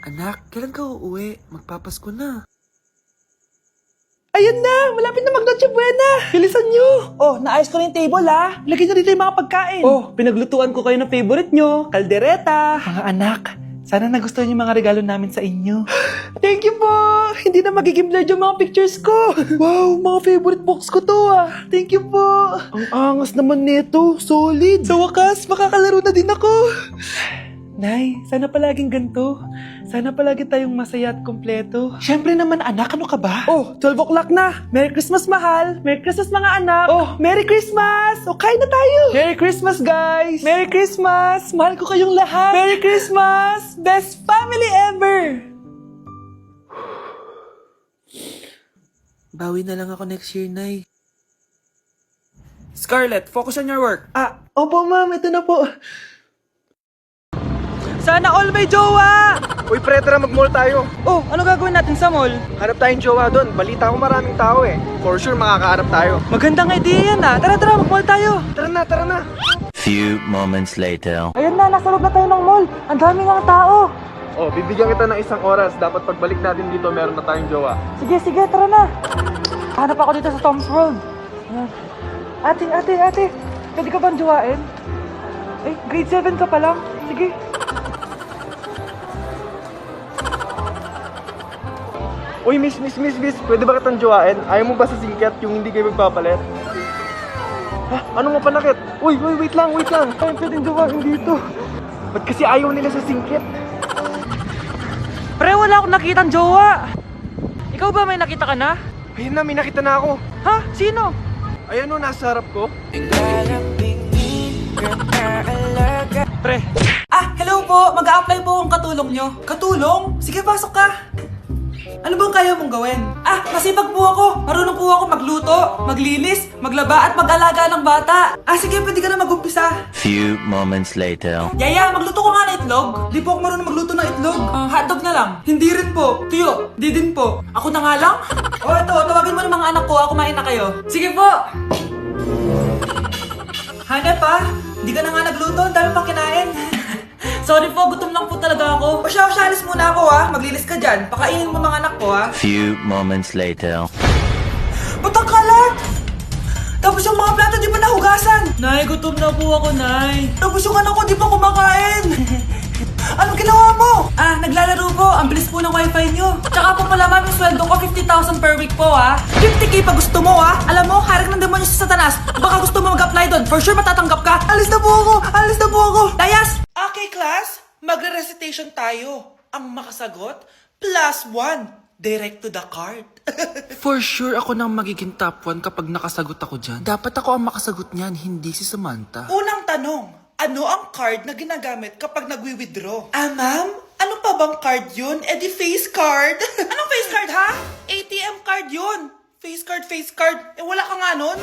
Anak, kailan ka uuwi? Magpapasko na. Ayun na! Malapit na mag-Noche Buena! Bilisan nyo! Oh, naayos ko na yung table ha! Lagyan nyo dito yung mga pagkain! Oh, pinaglutuan ko kayo ng favorite nyo, kaldereta! Mga anak, sana nagustuhan yung mga regalo namin sa inyo. Thank you po! Hindi na magiging blurred yung mga pictures ko! Wow, mga favorite box ko to ah! Thank you po! Ang angas naman nito, solid! Sa wakas, makakalaro na din ako! Nay, sana palaging ganito. Sana palagi tayong masaya at kompleto. Siyempre naman anak, ano ka ba? Oh, 12 o'clock na. Merry Christmas mahal. Merry Christmas mga anak. Oh, Merry Christmas. O, kain na tayo. Merry Christmas guys. Merry Christmas. Mahal ko kayong lahat. Merry Christmas. Best family ever. Bawi na lang ako next year, Nay. Scarlett, focus on your work. Opo ma'am, ito na po. Sana all may jowa! Uy pre, tara mag-mall tayo. Oh, ano gagawin natin sa mall? Hanap tayong jowa doon. Balita ko maraming tao eh. For sure makakahanap tayo. Magandang idea yan ah. Tara, mag-mall tayo. Tara na. Few moments later. Ayun na, nasa loob na tayo ng mall. Ang dami ng tao. Oh, bibigyan kita ng isang oras. Dapat pagbalik natin dito, meron na tayong jowa. Sige, tara na. Hanap ako dito sa Tom's World. Ayan. Ate. Pwede ka bang jowain? Eh, grade 7 ka pa lang. Sige. Uy, miss. Pwede ba kitang jowain? Ayaw mo ba sa singkat yung hindi kayo magpapalit? Ha? Ano nga panakit? Uy, wait lang. Ay, pwedeng jowain dito. Ba't kasi ayaw nila sa singkit? Pre, wala akong nakitang jowa. Ikaw ba may nakita ka na? Ayun na, may nakita na ako. Ha? Sino? Ayan o, nasa harap ko. Pre. Hello po. Mag-a-apply po akong katulong nyo. Katulong? Sige, pasok ka. Ano bang kaya mong gawin? Masipag po ako. Marunong po ako magluto, maglinis, maglaba at mag-alaga ng bata. Sige, pwede ka na mag-umpisa. Few moments later. Yaya, magluto ko nga ng itlog. Di po ako marunong magluto ng itlog. Hotdog na lang. Hindi rin po. Tiyo, di din po. Ako na nga lang? Ito, tawagin mo ng mga anak ko. Kumain na kayo. Sige po. Hanep di ka na nga nagluto. Ang dami pang kinain. Sorry po, gutom lang po talaga ako. O siya, alis muna ako Maglinis ka dyan. Pakainin mo mga anak ko Few moments later. Ba't ang kalat? Tapos yung mga plato di ba nahugasan? Nay, gutom na po ako, Nay. Tapos yung anak ko di pa kumakain. Anong ginawa mo? Naglalaro po. Ang bilis po ng wifi nyo. Tsaka po pala ma'am, yung sweldo ko 50,000 per week po 50k pa gusto mo Alam mo, harik ng demonyo sa Satanas. Baka gusto mo mag-apply doon. For sure matatanggap ka. Alis na po ako. Dayas! Okay class, magre-recitation tayo. Ang makasagot, +1. Direct to the card. For sure ako nang magiging top 1 kapag nakasagot ako dyan. Dapat ako ang makasagot niyan, hindi si Samantha. Unang tanong, ano ang card na ginagamit kapag nagwi-withdraw? Ma'am? Ano pa bang card yun? Di face card. Anong face card ha? ATM card yun. Face card. Wala ka nga nun?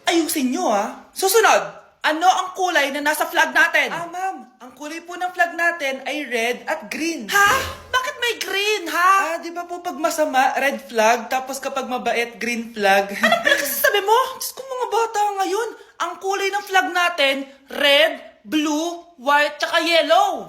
Ayusin nyo Susunod, ano ang kulay na nasa flag natin? Ma'am, ang kulay po ng flag natin ay red at green. Ha? Bakit may green ha? Di ba po pag masama, red flag, tapos kapag mabait, green flag? Ano pinagsasabi mo? Diyos ko mga bata ngayon. Ang kulay ng flag natin, red, blue, white, tsaka yellow.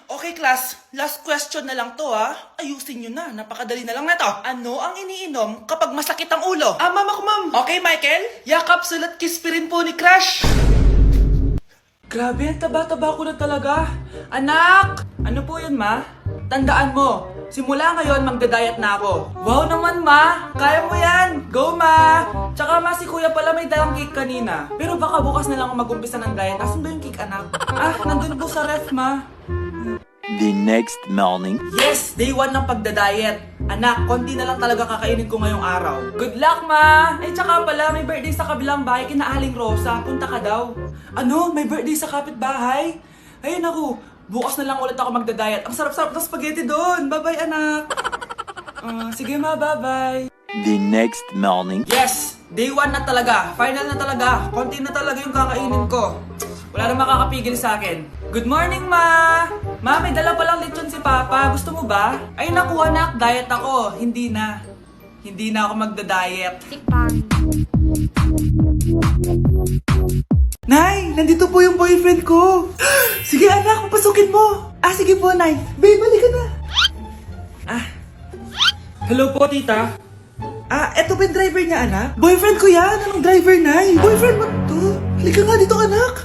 Okay class, last question na lang to Ayusin nyo na, napakadali na lang na to. Ano ang iniinom kapag masakit ang ulo? Ma'am ako ma'am. Okay Michael, yakap, sulat, kiss pa rin po ni Crush. Grabe, taba-taba ko na talaga. Anak! Ano po yun ma? Tandaan mo, simula ngayon magda-diet na ako. Wow naman ma, kaya mo yan. Go ma! Tsaka ma, si kuya pala may dalang cake kanina. Pero baka bukas na lang ako mag-umpisa ng diet. Asan ba yung cake anak? Nandun po sa ref ma. The next morning. Yes! Day 1 ng pagda-diet. Anak, konti na lang talaga kakainin ko ngayong araw. Good luck, ma! Tsaka pala, may birthday sa kabilang bahay kina Aling Rosa. Punta ka daw. Ano? May birthday sa kapitbahay? Ay, naku. Bukas na lang ulit ako magda-diet. Ang sarap-sarap ng spaghetti doon. Bye-bye, anak. Sige, ma. Bye-bye. The next morning. Yes! Day 1 na talaga. Final na talaga. Konti na talaga yung kakainin ko. Wala na makakapigil sa akin. Good morning, ma! Ma, may dala palang lechon si Papa. Gusto mo ba? Ay, naku anak. Diet ako. Hindi na. Hindi na ako magda-diet. Nay, nandito po yung boyfriend ko. Sige anak, papasukin mo. Sige po, Nay. Babe, balik ka na. Hello po, tita. Eto ba yung driver niya, anak? Boyfriend ko yan. Anong driver, Nay? Boyfriend mo to? Halika nga dito, anak.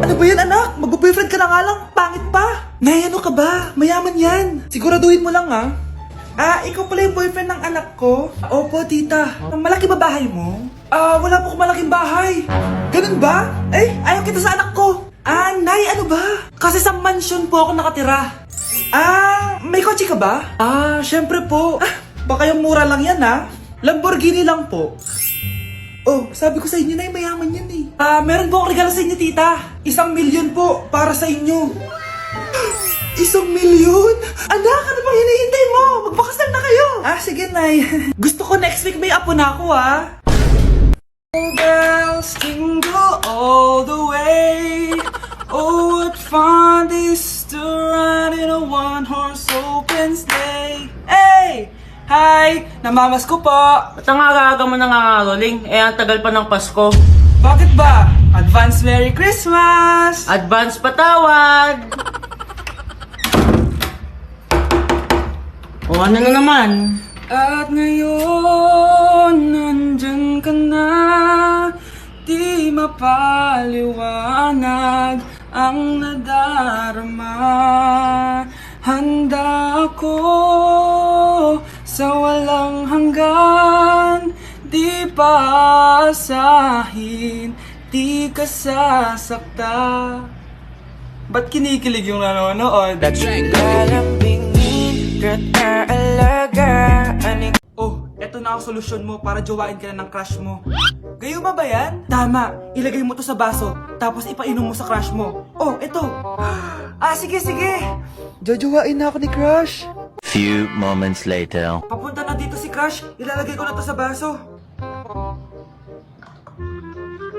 Ano ba yan, anak? Mag-boyfriend ka na nga lang. Pangit pa. Nay, ano ka ba? Mayaman yan. Siguraduhin mo lang, ha? Ikaw pala yung boyfriend ng anak ko? Opo, tita. Malaki ba bahay mo? Wala po akong malaking bahay. Ganun ba? Ayaw kita sa anak ko. Nay, ano ba? Kasi sa mansion po ako nakatira. May kotse ka ba? Syempre po. Baka yung mura lang yan, ha? Lamborghini lang po. Sabi ko sa inyo na mayaman yan eh. Meron po akong regalo sa inyo, tita. 1,000,000 po para sa inyo. 1,000,000? Anak, ano bang hinihintay mo? Magpakasal na kayo. Sige, Nay. Gusto ko next week may apo na ako, ha? Bells jingle all the way. Oh, what fun this to ride in a one-horse open sleigh. Hey! Hi! Namamas ko po. Ba't ang aga-aga mo nangangaroling? Ang tagal pa ng Pasko. Bakit ba? Advance Merry Christmas! Advance patawad! O ano na naman? At ngayon, nandyan ka na. Di mapaliwanag ang nadarama. Handa ako sa walang hanggan. Di paasahin, di ka sasakta. Ba't kinikilig yung nanonood? Eto na ang solusyon mo para jowain ka na ng crush mo. Gayuma ba yan? Tama, ilagay mo to sa baso, tapos ipainom mo sa crush mo. Eto. Sige. Jojowain na ako ni crush. Few moments later. Papunta na dito si crush, ilalagay ko na to sa baso.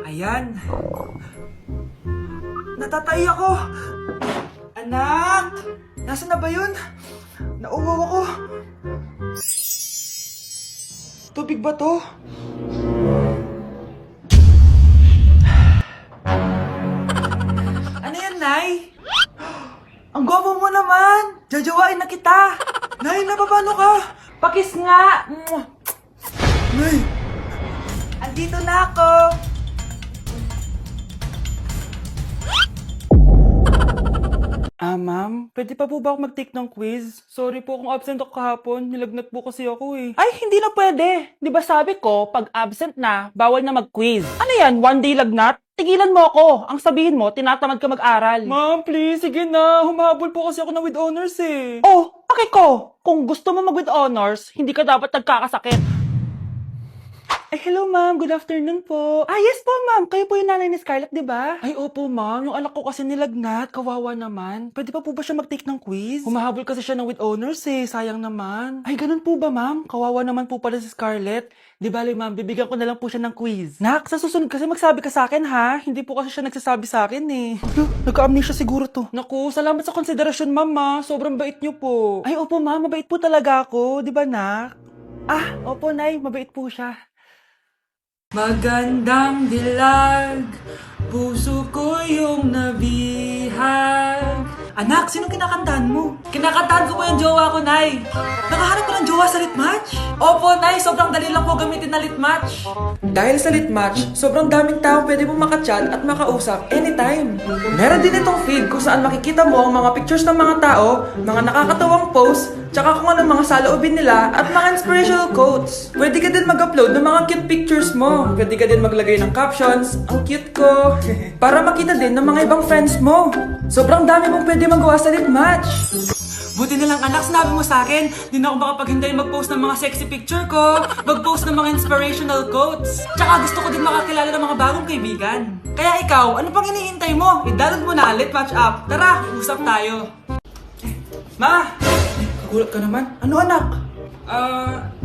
Ayan. Natatay ako. Anak! Nasaan na ba yun? Nauwaw ako. Tubig ba to? Ano yan, Nay? Ang gwapo mo naman! Jajawain na kita! Nay, napapano ka? Pakis nga! Nay! Andito na ako! Ma'am, pwede pa po ba ako mag-take ng quiz? Sorry po kung absent ako kahapon, nilagnat po kasi ako eh. Ay, hindi na pwede. Di ba sabi ko, pag absent na, bawal na mag-quiz. Ano yan, one day lagnat? Tigilan mo ako. Ang sabihin mo, tinatamad ka mag-aral. Ma'am, please, sige na. Humahabol po kasi ako na with honors eh. Okay ko. Kung gusto mo mag with honors, hindi ka dapat nagkakasakit. Hello ma'am, good afternoon po. Yes po ma'am, kayo po yung nanay ni Scarlett, di ba? Ay opo ma'am, yung anak ko kasi nilagnat, kawawa naman. Pwede pa po ba siya mag-take ng quiz? Humahabol kasi siya ng with honors sayang naman. Ay ganun po ba ma'am? Kawawa naman po pala si Scarlett. Di bale ma'am, bibigyan ko na lang po siya ng quiz. Nak, sa susunod kasi magsabi ka sa akin ha? Hindi po kasi siya nagsasabi sa akin eh. Nagka-amnesia siguro to. Naku, salamat sa konsiderasyon ma'am. Sobrang bait niyo po. Ay opo ma'am, mabait po talaga ako, di ba nak? Opo nay, mabait po siya. Magandang dilag, puso ko yung nabihag. Anak, sino kinakantahan mo? Kinakantahan ko po yung jowa ko, Nay. Nakaharap ka ng jowa sa litmatch? Opo, Nay. Sobrang dali lang po gamitin na litmatch. Dahil sa litmatch, sobrang daming tao pwede mo makachat at makausap anytime. Meron din itong feed kung saan makikita mo ang mga pictures ng mga tao, mga nakakatawang posts, tsaka kung anong mga saloobin nila at mga inspirational quotes. Pwede ka din mag-upload ng mga cute pictures mo. Pwede ka din maglagay ng captions, ang cute ko, para makita din ng mga ibang friends mo. Sobrang dami mong pwede magawa sa litmatch. Buti na lang anak, sinabi mo sa akin, di na ako makapaghintay mag-post ng mga sexy picture ko, mag-post ng mga inspirational quotes. Tsaka gusto ko din makakilala ng mga bagong kaibigan. Kaya ikaw, ano pang hinihintay mo? I-download mo na ang Litmatch app. Tara, usap tayo. Ma! Nagulat ka naman? Ano anak?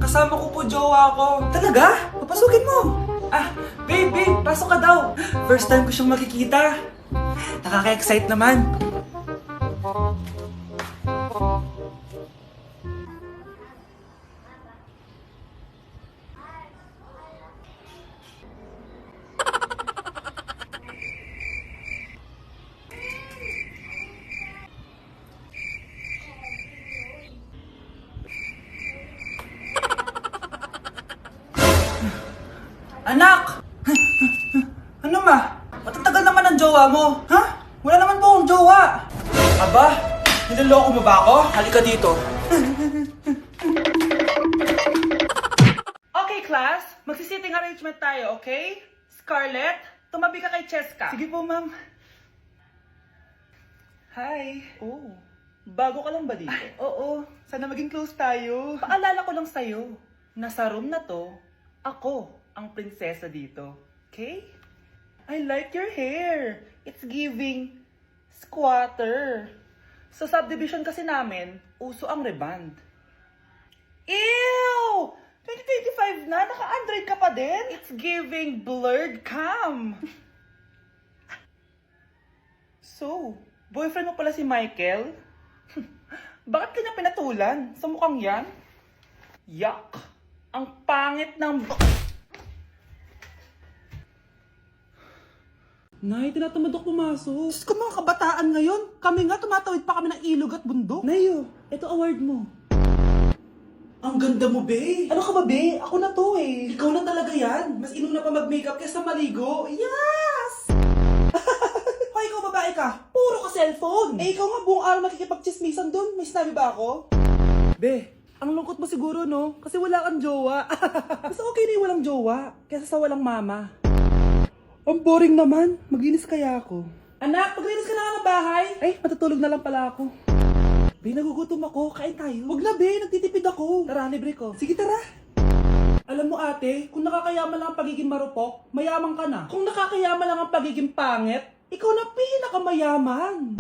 Kasama ko po jowa ko. Talaga? Papasukin mo. Babe, pasok ka daw. First time ko siyang makikita. Nakaka-excite naman. Anak! Ano ma? Matatagal naman ang jowa mo, ha? Wala naman po akong jowa. Aba, niloloko mo ba ako? Halika dito. Okay, class. Magsisitting arrangement tayo, okay? Scarlett, tumabi ka kay Cheska. Sige po, ma'am. Hi. Oh, bago ka lang ba dito? Oo, sana maging close tayo. Paalala ko lang sa'yo, nasa room na to, ako ang prinsesa dito. Okay? I like your hair. It's giving squatter. Sa subdivision kasi namin, uso ang reband. Ew! 2025 na, naka-Android ka pa din? It's giving blurred cam. So, boyfriend mo pala si Michael? Bakit kanya pinatulan? Sa mukhang yan? Yuck! Ang pangit ng... Nay, tinatamad ako pumasok. Diyos ko, mga kabataan ngayon. Kami nga, tumatawid pa kami ng ilog at bundok. Nayo, ito award mo. Ang ganda mo, be. Ano ka ba, be? Ako na to, eh. Ikaw na talaga yan. Mas inuna pa mag-makeup kaysa maligo. Yes! Hoy, ikaw babae ka. Puro ka cellphone. Eh, ikaw nga buong araw nakikipag-chismisan dun. May sinabi ba ako? Be, ang lungkot mo siguro, no? Kasi wala kang jowa. Mas okay na yung walang jowa kaysa sa walang mama. Ang boring naman. Maglinis kaya ako. Anak, maglinis ka na nga ng bahay. Ay, matutulog na lang pala ako. Be, nagugutom ako. Kain tayo. Huwag na, be. Nagtitipid ako. Tara, libre ko. Sige, tara. Alam mo, ate, kung nakakayaman lang ang pagiging marupok, mayaman ka na. Kung nakakayaman lang ang pagiging pangit, ikaw na pinakamayaman.